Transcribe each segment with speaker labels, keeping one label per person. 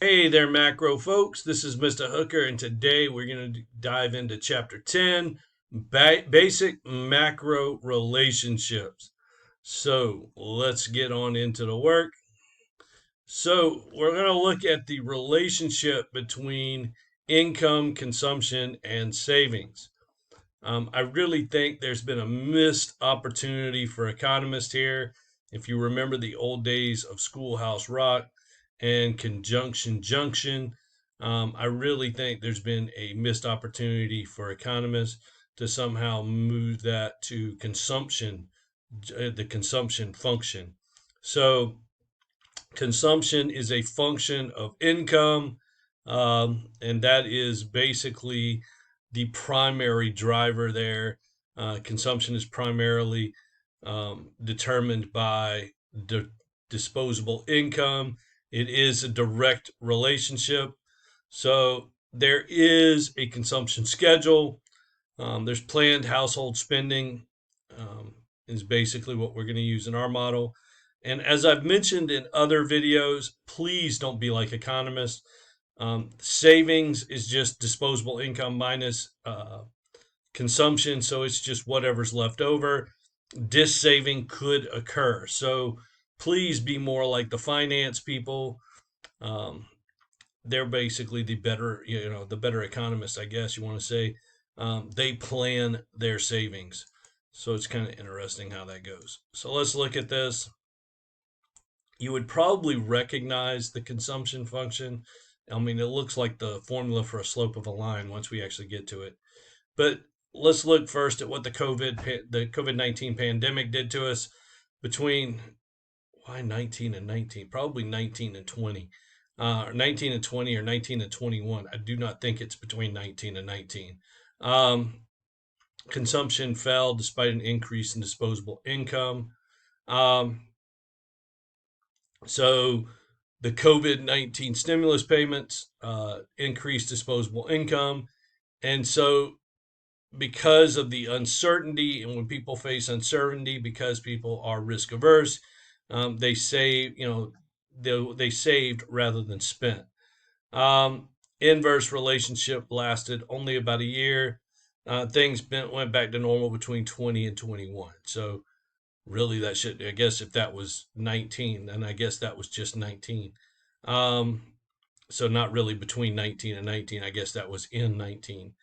Speaker 1: Hey there, macro folks. This is Mr. Hooker, and today we're going to dive into Chapter 10 Basic Macro Relationships. So let's get on into the work. So, we're going to look at the relationship between income, consumption, and savings. I really think there's been a missed opportunity for economists here. If you remember the old days of Schoolhouse Rock and Conjunction Junction, I really think there's been a missed opportunity for economists to somehow move that to consumption, the consumption function. So, consumption is a function of income, and that is basically the primary driver there. Consumption is primarily determined by disposable income. It is a direct relationship. So there is a consumption schedule. There's planned household spending, is basically what we're going to use in our model. And as I've mentioned in other videos, please don't be like economists. Savings is just disposable income minus consumption, so it's just whatever's left over. Saving could occur. So please be more like the finance people. Um, they're basically the better, the better economists, I guess you want to say. They plan their savings. So it's kind of interesting how that goes. So let's look at this. You would probably recognize the consumption function. I mean, it looks like the formula for a slope of a line once we actually get to it. But let's look first at what the COVID-19 pandemic did to us between why 19 and 19, probably 19 and 20. 19 and 20 or 19 and 21. I do not think it's between 19 and 19. Um, Consumption fell despite an increase in disposable income. Um, so the COVID-19 stimulus payments increased disposable income. And so because of the uncertainty, and when people face uncertainty, because people are risk averse, they save, they saved rather than spent. Inverse relationship lasted only about a year. Things went back to normal between 20 and 21. So really, that should, I guess, if that was 19, then I guess that was just 19. Um, so not really between 19 and 19. I guess that was in 19.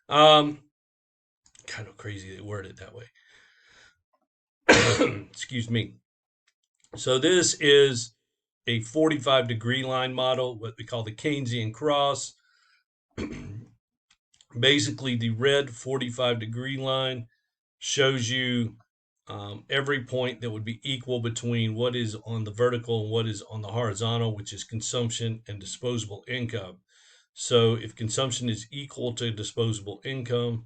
Speaker 1: Um, Kind of crazy they word it that way. Excuse me. So this is a 45-degree line model, what we call the Keynesian cross. Basically, the red 45-degree line shows you every point that would be equal between what is on the vertical and what is on the horizontal, which is consumption and disposable income. So if consumption is equal to disposable income,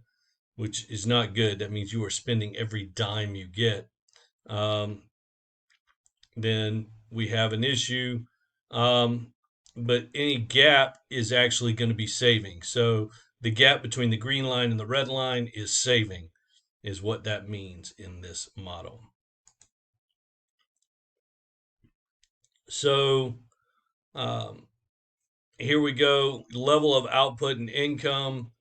Speaker 1: which is not good, that means you are spending every dime you get, um, then we have an issue. But any gap is actually going to be saving. So the gap between the green line and the red line is saving, is what that means in this model. So um, here we go. Level of output and income,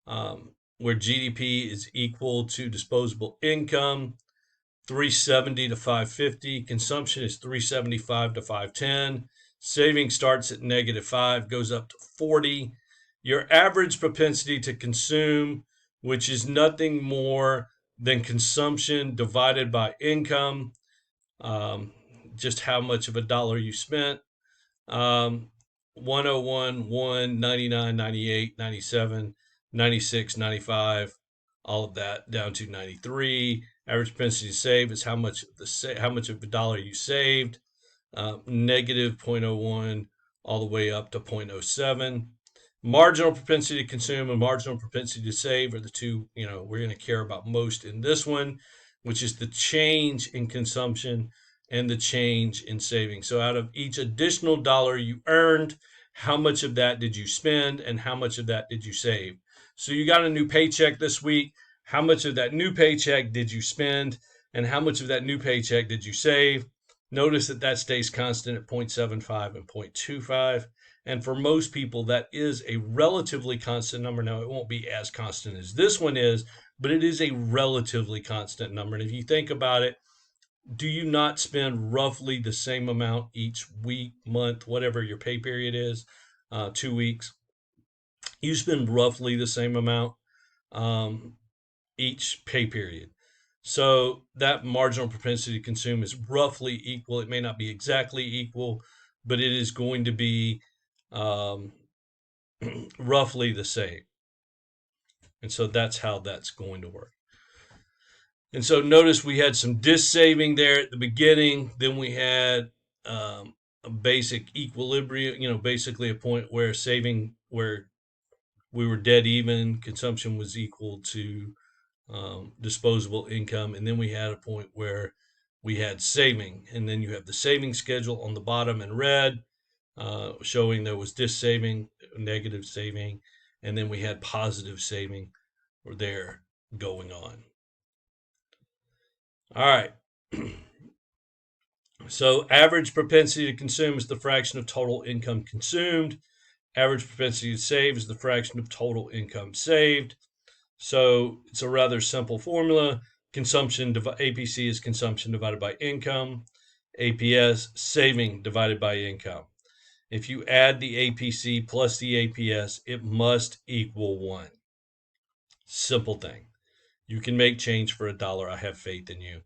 Speaker 1: where GDP is equal to disposable income. 370 to 550. Consumption is 375 to 510. Saving starts at -5, goes up to 40. Your average propensity to consume, which is nothing more than consumption divided by income, um, just how much of a dollar you spent. 101, 1, 99, 98, 97, 96, 95, all of that down to 93. Average propensity to save is how much of a dollar you saved. Negative -0.01 all the way up to 0.07. Marginal propensity to consume and marginal propensity to save are the two, we're going to care about most in this one, which is the change in consumption and the change in savings. So out of each additional dollar you earned, how much of that did you spend and how much of that did you save? So you got a new paycheck this week. How much of that new paycheck did you spend and how much of that new paycheck did you save? Notice that that stays constant at 0.75 and 0.25. And for most people, that is a relatively constant number. Now, it won't be as constant as this one is, but it is a relatively constant number. And if you think about it, do you not spend roughly the same amount each week, month, whatever your pay period is, 2 weeks? You spend roughly the same amount um, each pay period. So that marginal propensity to consume is roughly equal. It may not be exactly equal, but it is going to be um, roughly the same. And so that's how that's going to work. And so notice we had some dis saving there at the beginning. Then we had a basic equilibrium, basically a point where saving, where we were dead even, consumption was equal to disposable income. And then we had a point where we had saving. And then you have the saving schedule on the bottom in red, showing there was dis saving, negative saving, and then we had positive saving there going on. All right. So average propensity to consume is the fraction of total income consumed. Average propensity to save is the fraction of total income saved. So it's a rather simple formula. APC is consumption divided by income. APS, saving divided by income. If you add the APC plus the APS, it must equal 1. Simple thing. You can make change for $1. I have faith in you.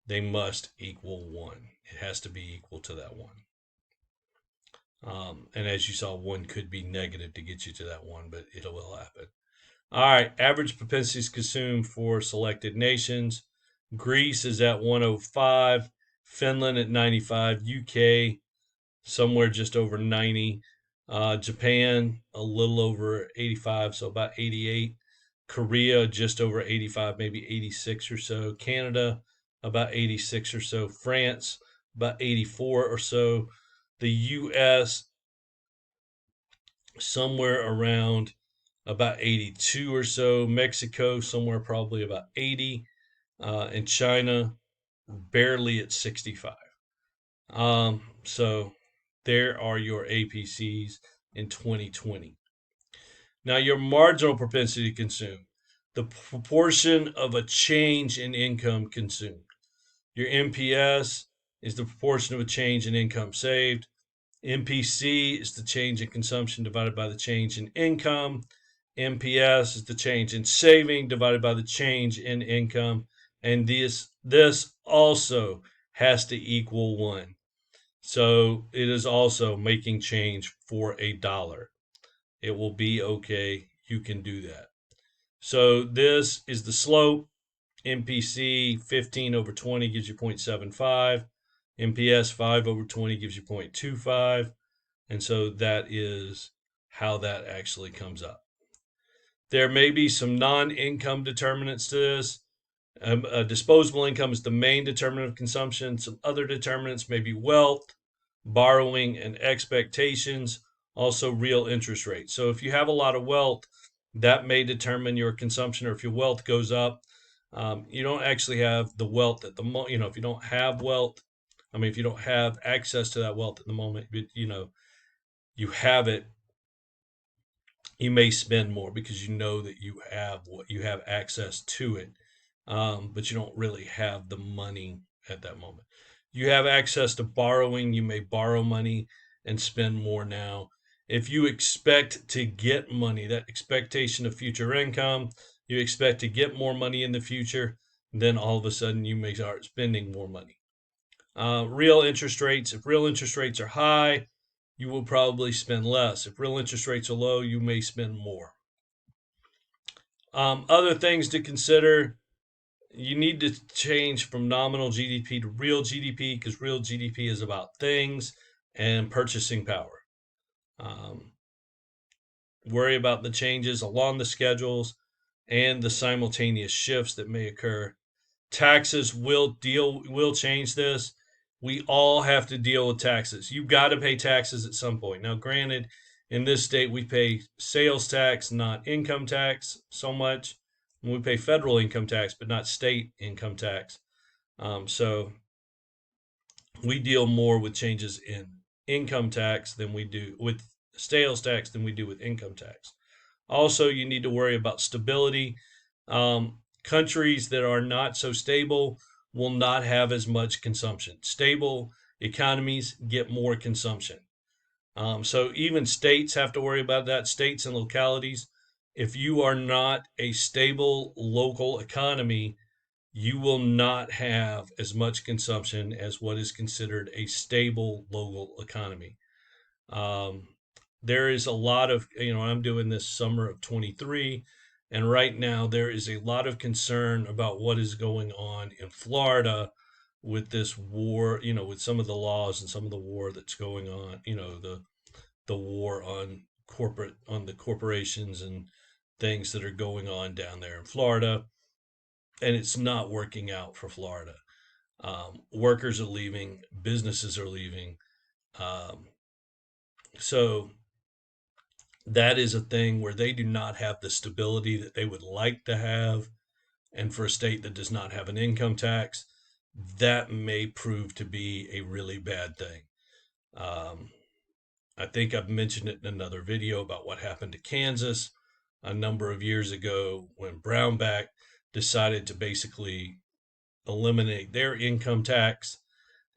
Speaker 1: They must equal 1. It has to be equal to that 1. And as you saw, 1 could be negative to get you to that 1, but it will happen. All right, average propensities consumed for selected nations. Greece is at 105, Finland at 95, UK somewhere just over 90, Japan a little over 85, so about 88, Korea just over 85, maybe 86 or so, Canada about 86 or so, France about 84 or so, the US somewhere around about 82 or so, Mexico somewhere probably about 80, and China barely at 65. So there are your APCs in 2020. Now, your marginal propensity to consume, the proportion of a change in income consumed. Your MPS is the proportion of a change in income saved. MPC is the change in consumption divided by the change in income. MPS is the change in saving divided by the change in income. And this also has to equal 1. So it is also making change for $1. It will be okay. You can do that. So this is the slope. MPC 15 over 20 gives you 0.75. MPS 5 over 20 gives you 0.25. And so that is how that actually comes up. There may be some non-income determinants to this. Disposable income is the main determinant of consumption. Some other determinants may be wealth, borrowing, and expectations, also real interest rates. So if you have a lot of wealth, that may determine your consumption, or if your wealth goes up. You don't actually have the wealth at the moment. If you don't have wealth, if you don't have access to that wealth at the moment, you have it, you may spend more because you know that you have access to it, but you don't really have the money at that moment. You have access to borrowing. You may borrow money and spend more now. If you expect to get money, that expectation of future income, you expect to get more money in the future, then all of a sudden you may start spending more money. Real interest rates, if real interest rates are high, you will probably spend less. If real interest rates are low, you may spend more. Other things to consider, you need to change from nominal GDP to real GDP, because real GDP is about things and purchasing power. Worry about the changes along the schedules and the simultaneous shifts that may occur. Taxes will change this. We all have to deal with taxes. You've got to pay taxes at some point. Now, granted, in this state, we pay sales tax, not income tax so much. We pay federal income tax, but not state income tax. So we deal more with changes in income tax than we do with sales tax than we do with income tax. Also, you need to worry about stability. Countries that are not so stable will not have as much consumption. Stable economies get more consumption. So even states have to worry about that, states and localities. If you are not a stable local economy, you will not have as much consumption as what is considered a stable local economy. Um, there is a lot of, I'm doing this summer of 23, and right now there is a lot of concern about what is going on in Florida with this war, with some of the laws and some of the war that's going on, the war on the corporations and things that are going on down there in Florida, and it's not working out for Florida. Workers are leaving, businesses are leaving. Um, so that is a thing where they do not have the stability that they would like to have. And for a state that does not have an income tax, that may prove to be a really bad thing. Um, I think I've mentioned it in another video about what happened to Kansas a number of years ago when Brownback decided to basically eliminate their income tax,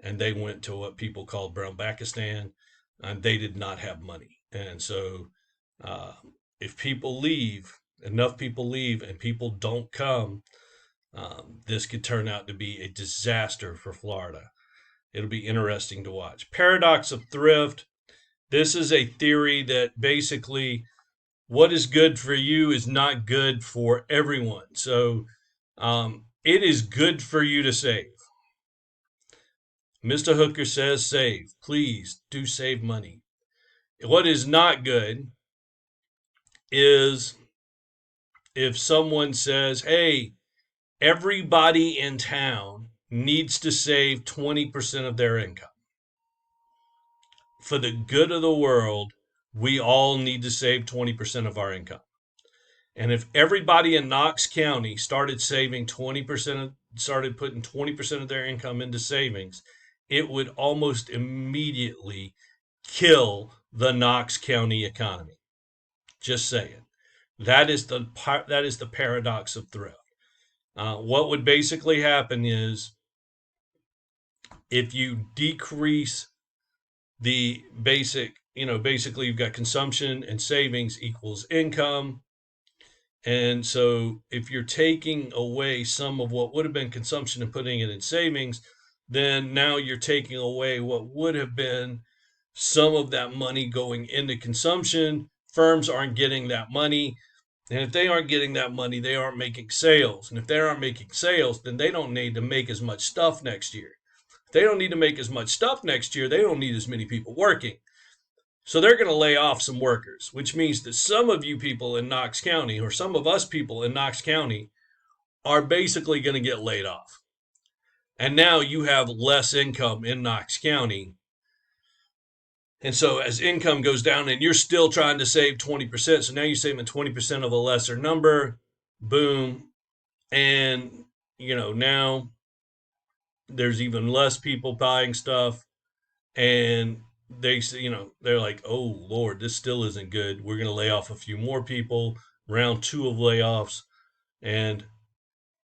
Speaker 1: and they went to what people called Brownbackistan, and they did not have money. And so uh, if people leave, enough people leave, and people don't come, this could turn out to be a disaster for Florida. It'll be interesting to watch. Paradox of thrift. This is a theory that basically what is good for you is not good for everyone. So it is good for you to save. Mr. Hooker says save. Please do save money. What is not good is if someone says, hey, everybody in town needs to save 20% of their income. For the good of the world, we all need to save 20% of our income. And if everybody in Knox County started saving 20%, started putting 20% of their income into savings, it would almost immediately kill the Knox County economy. Just saying. That is the paradox of thrift. What would basically happen is if you decrease the basically you've got consumption and savings equals income. And so if you're taking away some of what would have been consumption and putting it in savings, then now you're taking away what would have been some of that money going into consumption. Firms aren't getting that money. And if they aren't getting that money, they aren't making sales. And if they aren't making sales, then they don't need to make as much stuff next year. If they don't need to make as much stuff next year, they don't need as many people working. So they're going to lay off some workers, which means that some of you people in Knox County, or some of us people in Knox County, are basically going to get laid off. And now you have less income in Knox County. And so as income goes down and you're still trying to save 20%, so now you're saving 20% of a lesser number, boom. And, now there's even less people buying stuff. And they're like, oh Lord, this still isn't good. We're going to lay off a few more people, round 2 of layoffs. And,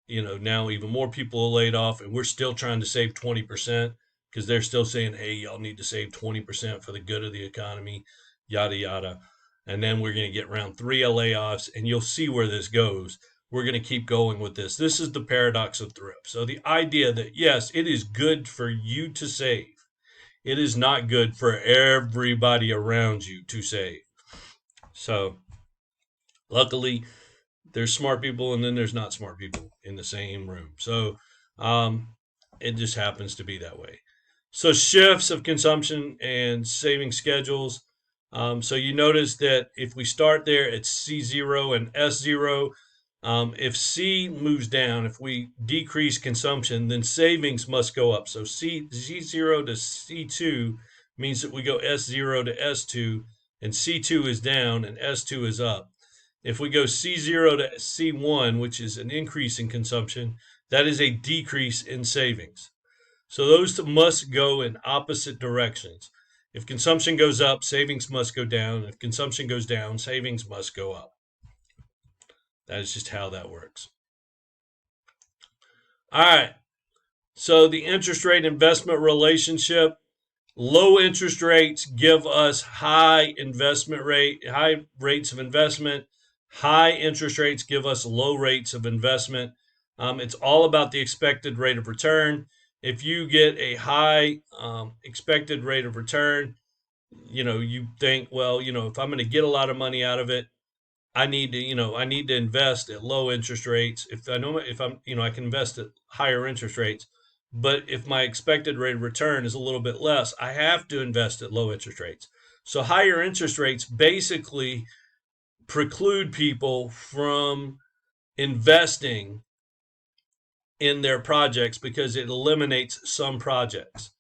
Speaker 1: now even more people are laid off, and we're still trying to save 20% because they're still saying, hey, y'all need to save 20% for the good of the economy, yada, yada. And then we're going to get round 3 of layoffs, and you'll see where this goes. We're going to keep going with this. This is the paradox of thrift. So the idea that, yes, it is good for you to save. It is not good for everybody around you to save. So luckily, there's smart people and then there's not smart people in the same room. So it just happens to be that way. So shifts of consumption and saving schedules. So you notice that if we start there at C0 and S0, if C moves down, if we decrease consumption, then savings must go up. So Z0 to C2 means that we go S0 to S2, and C2 is down and S2 is up. If we go C0 to C1, which is an increase in consumption, that is a decrease in savings. So those must go in opposite directions. If consumption goes up, savings must go down. If consumption goes down, savings must go up. That is just how that works. All right. So the interest rate investment relationship, low interest rates give us high rates of investment. High interest rates give us low rates of investment. It's all about the expected rate of return. If you get a high expected rate of return, you think, well, if I'm going to get a lot of money out of it, I need to invest at low interest rates. If I can invest at higher interest rates, but if my expected rate of return is a little bit less, I have to invest at low interest rates. So higher interest rates basically preclude people from investing in their projects because it eliminates some projects.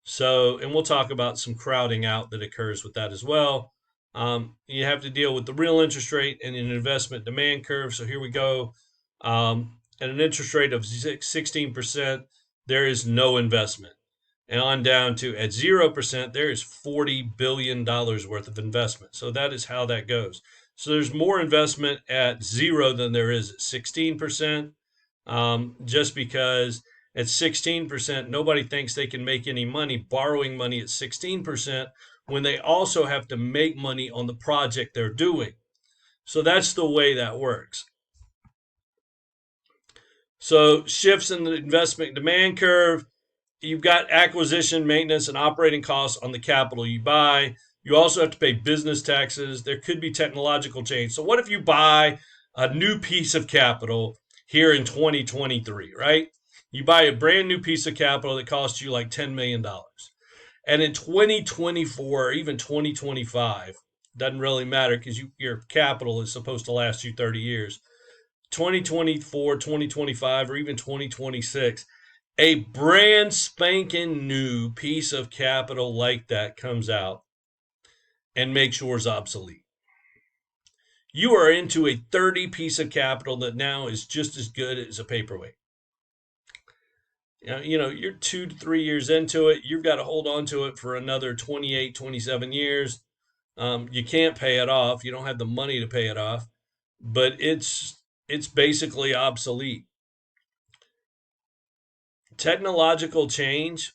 Speaker 1: So, and we'll talk about some crowding out that occurs with that as well. You have to deal with the real interest rate and an investment demand curve. So here we go. At an interest rate of 16%, there is no investment. And on down to at 0%, there is $40 billion worth of investment. So that is how that goes. So there's more investment at 0 than there is at 16%, just because at 16%, nobody thinks they can make any money borrowing money at 16% when they also have to make money on the project they're doing. So that's the way that works. So shifts in the investment demand curve, you've got acquisition, maintenance, and operating costs on the capital you buy. You also have to pay business taxes. There could be technological change. So what if you buy a new piece of capital here in 2023, right? You buy a brand new piece of capital that costs you like $10 million. And in 2024 or even 2025, doesn't really matter because your capital is supposed to last you 30 years. 2024, 2025, or even 2026, a brand spanking new piece of capital like that comes out and makes yours obsolete. You are into a 30 piece of capital that now is just as good as a paperweight. You're 2 to 3 years into it. You've got to hold on to it for another 28, 27 years. You can't pay it off. You don't have the money to pay it off, but it's basically obsolete. Technological change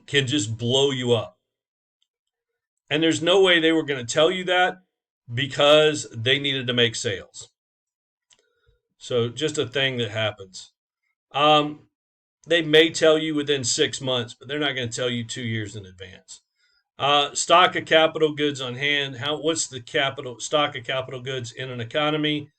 Speaker 1: can just blow you up. And there's no way they were going to tell you that because they needed to make sales. So just a thing that happens. They may tell you within 6 months, but they're not going to tell you 2 years in advance. Stock of capital goods on hand. What's the stock of capital goods in an economy?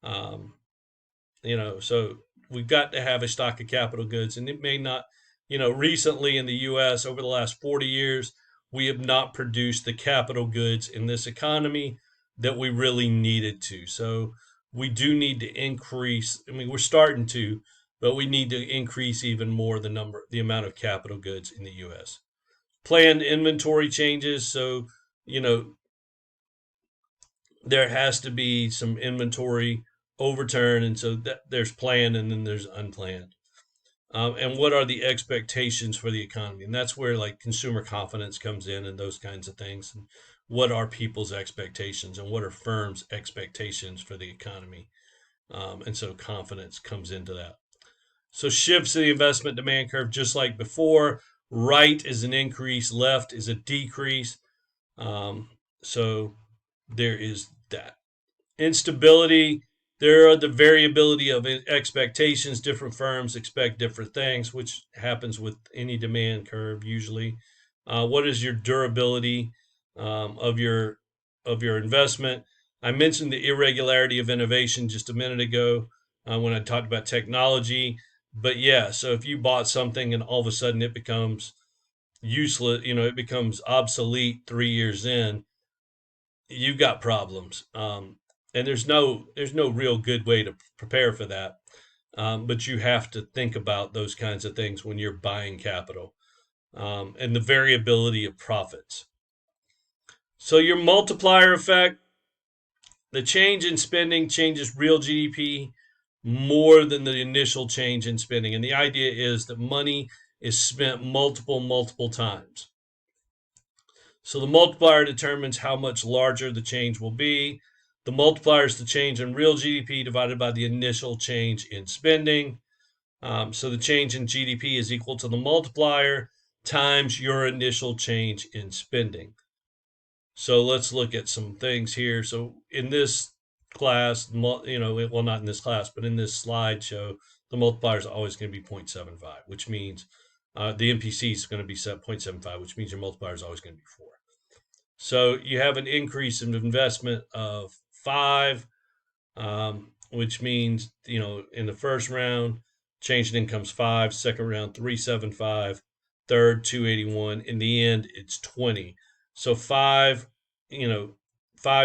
Speaker 1: So we've got to have a stock of capital goods, and it may not, recently in the U.S. over the last 40 years, we have not produced the capital goods in this economy that we really needed to. So we do need to increase. I mean, we're starting to, but we need to increase even more the amount of capital goods in the U.S. Planned inventory changes. So, there has to be some inventory overturn, and so there's planned and then there's unplanned. And what are the expectations for the economy? And that's where like consumer confidence comes in and those kinds of things. And what are people's expectations and what are firms' expectations for the economy? And so confidence comes into that. So shifts in the investment demand curve, just like before. Right is an increase, left is a decrease. So there is that. Instability, there are the variability of expectations. Different firms expect different things, which happens with any demand curve usually. What is your durability of your investment? I mentioned the irregularity of innovation just a minute ago when I talked about technology. But yeah, so if you bought something and all of a sudden it becomes useless, it becomes obsolete 3 years in, you've got problems. And there's no real good way to prepare for that. But you have to think about those kinds of things when you're buying capital, and the variability of profits. So your multiplier effect, the change in spending changes real GDP more than the initial change in spending. And the idea is that money is spent multiple times. So the multiplier determines how much larger the change will be. The multiplier is the change in real GDP divided by the initial change in spending. So the change in GDP is equal to the multiplier times your initial change in spending. So let's look at some things here. So in this class, well, not in this class, but in this slideshow, the multiplier is always going to be 0.75, which means the MPC is going to be 0.75, which means your multiplier is always going to be 4. So you have an increase in investment of 5, which means, in the first round, change in income's 5, second round, 375, third, 281. In the end, it's 20. So 5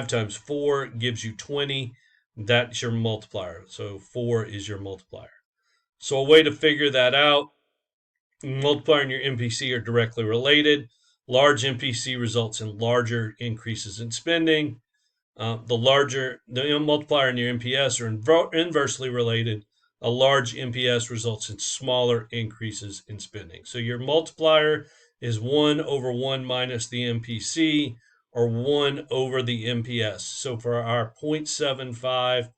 Speaker 1: times 4 gives you 20. That's your multiplier. So 4 is your multiplier. So a way to figure that out, multiplier and your MPC are directly related. Large MPC results in larger increases in spending. The multiplier and your MPS are inversely related. A large MPS results in smaller increases in spending. So your multiplier is 1 over 1 minus the MPC, or 1 over the MPS. So for our 0.75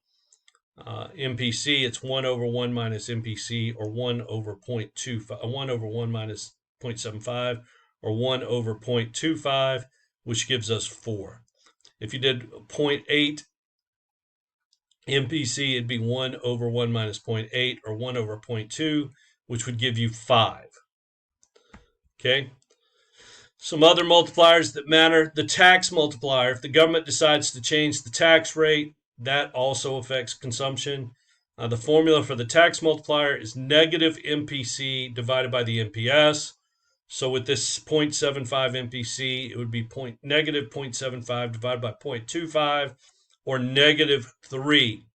Speaker 1: MPC, it's 1 over 1 minus MPC, or 1 over 0.25, 1 over 1 minus 0.75, or 1 over 0.25, which gives us 4. If you did 0.8 MPC, it'd be 1 over 1 minus 0.8, or 1 over 0.2, which would give you 5. Okay? Some other multipliers that matter. The tax multiplier. If the government decides to change the tax rate, that also affects consumption. The formula for the tax multiplier is negative MPC divided by the MPS. So with this 0.75 MPC, it would be negative 0.75 divided by 0.25, or negative 3.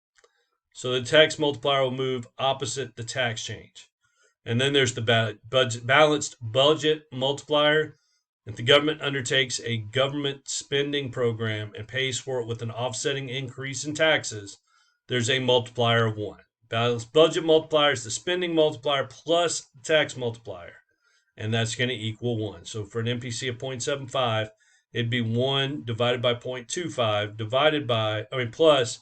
Speaker 1: So the tax multiplier will move opposite the tax change. And then there's the balanced budget multiplier. If the government undertakes a government spending program and pays for it with an offsetting increase in taxes, there's a multiplier of 1. Balanced budget multiplier is the spending multiplier plus the tax multiplier, and that's going to equal 1. So for an MPC of 0.75, it'd be 1 divided by 0.25 plus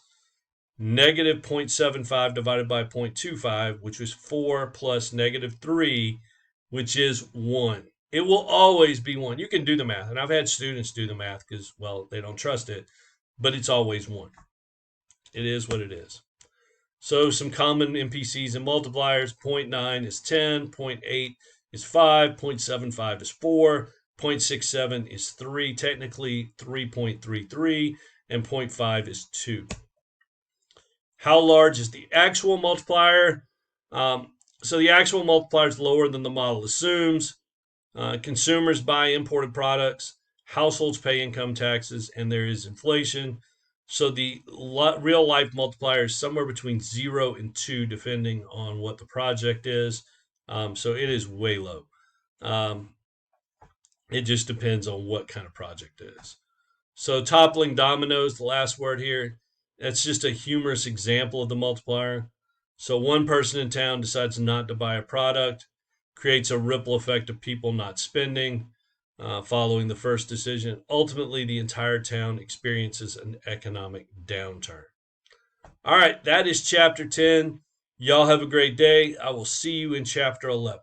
Speaker 1: negative 0.75 divided by 0.25, which was 4, plus negative 3, which is 1. It will always be 1. You can do the math, and I've had students do the math because, well, they don't trust it, but it's always 1. It is what it is. So some common MPCs and multipliers: 0.9 is 10, 0.8 is 5, 0.75 is 4, 0.67 is 3, technically 3.33, and 0.5 is 2. How large is the actual multiplier? So the actual multiplier is lower than the model assumes. Consumers buy imported products, households pay income taxes, and there is inflation. So the real life multiplier is somewhere between 0 and 2, depending on what the project is. So it is way low. It just depends on what kind of project it is. So toppling dominoes, the last word here, that's just a humorous example of the multiplier. So one person in town decides not to buy a product, creates a ripple effect of people not spending following the first decision. Ultimately, the entire town experiences an economic downturn. All right, that is chapter 10. Y'all have a great day. I will see you in chapter 11.